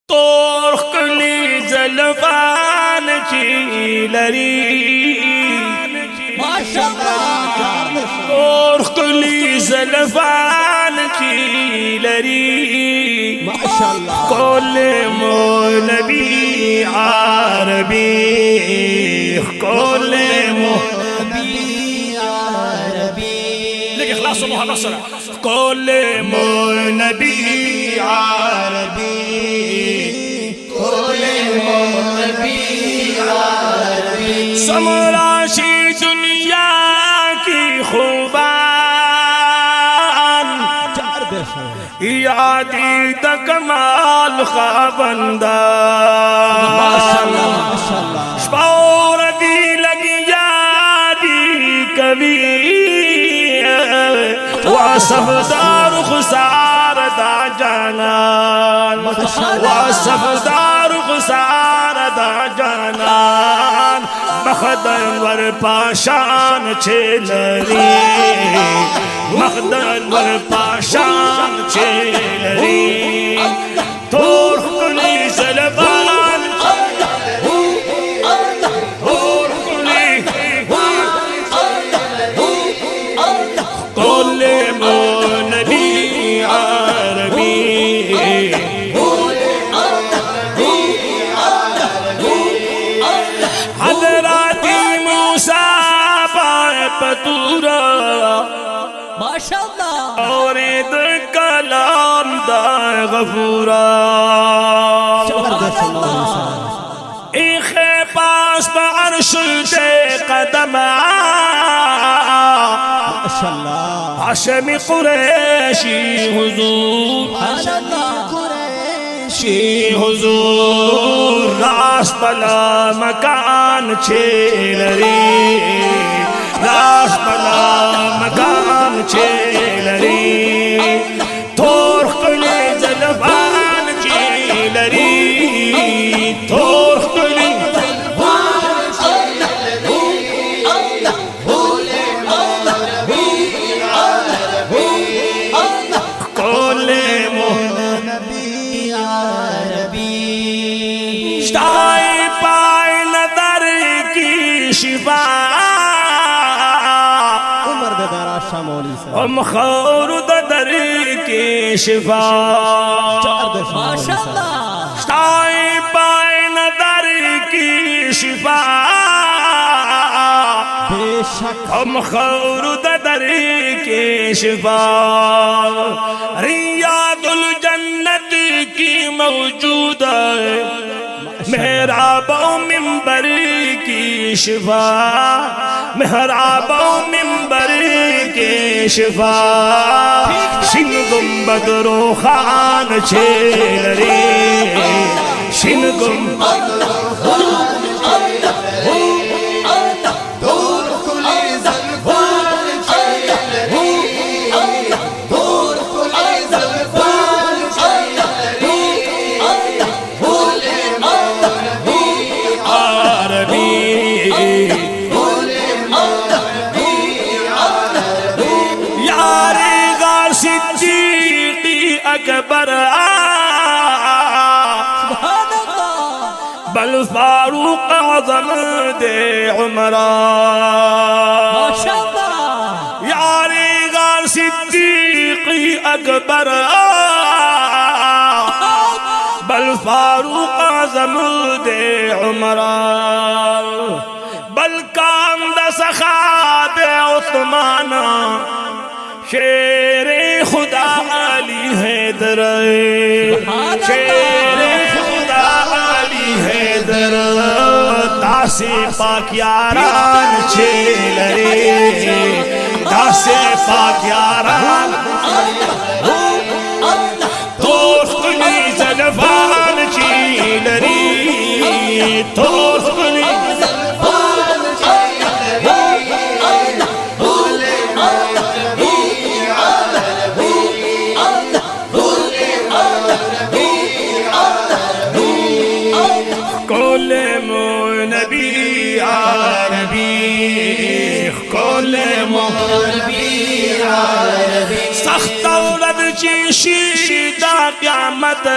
तोरखली जलफान लरी तोरखली जलफान लरी कोल मौलवी आरबी कोल कोल मौलवी आरबी समराशी दुनिया की खूबान यादी तकमाल खा बंदा शौर दी लगी यादी कभी वासफदार खुसार दा जानान वासफदार खुसार दा जानान मखदर पाशान छेलरी मखदर पाशान छेलरी तोरखली जलफान कोले मौलवी आरबी हज़राती मूसा पाए पतूरा माशाअल्लाह और ईद कलाम दा गफूरा इखे पास अर्श दे कदम हाशमी कुरैशी हुजूर कुरैशी हुजूर रास्तला मकान छेलरी रास्तला मकान छेलरी तोरखली जलफान छेलरी तोरखली शिफा उमर बेदारा शामोली से हम खौर दर की शिफा माशाअल्लाह साई पाए नदर की शिफा बेशक हम खौर दर की शिफा रियादुल जन्नत की मौजूद मेहराबो मिंबर की शिफा मेहराबो मिंबर के शिफा शिन गुंबद रो खान छेलरी शिन गुंबद अकबर बल फारूक आज़म दे उमरा यारे गार सिद्दीक़ी अकबर बल फारूक आज़म दे उमरा बल कांद सखाब उस्माना शेरे खुदा अली हैदर शेरे खुदा अली हैदर दासे पाक यारान छेलरे दासे पाक यारान तोरखली जलफान छेलरी तोरखली सख्त औरत ची शीदा क़यामत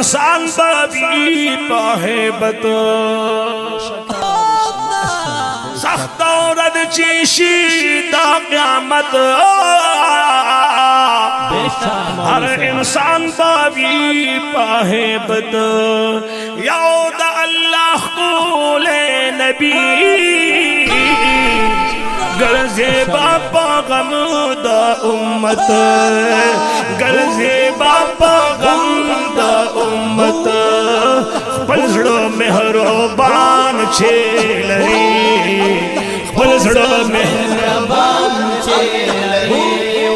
इंसान बाबी पाहेबत सख्त औरत चीशी दा क़यामत हर इंसान बाबी पाहेबत याद अल्लाह कूले नबी गर्जे बापा गम दा उम्मत गर्जे बापा गम दा उम्मत पलसड़ो मेहरबान छेलरी पलसड़ो मेहरबान छेलरी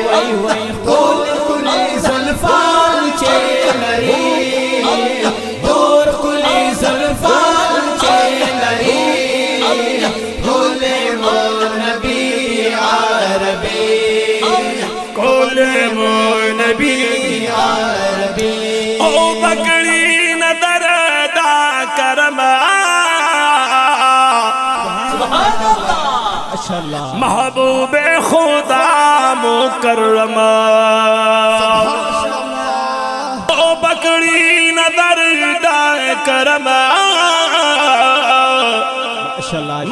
वही वही कुली ज़ल्फ़ान छेलरी दूर कुली ज़ल्फ़ान छेलरी ओ बकड़ी नदर दा करमा महबूबे खुदा मुकर्रमा ओ बकड़ी नदर दा करमा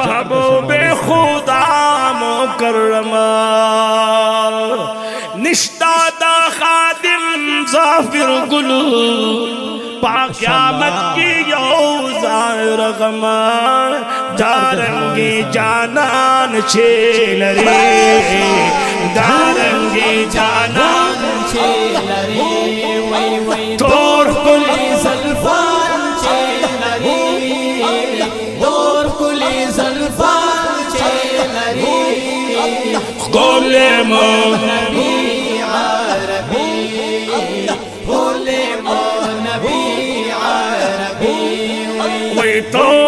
महबूबे खुदा मुकर्रमा निश्तादा खादिम ज़ाफिर गुलू पाक़यामत की यौज़ार गमा दारंगी जानान छेलरे दारंगी जानान छेलरे वही वही तोर कुली ज़ल्फ़ान छेलरे तोर कुली ज़ल्फ़ान छेलरे गोले मो तो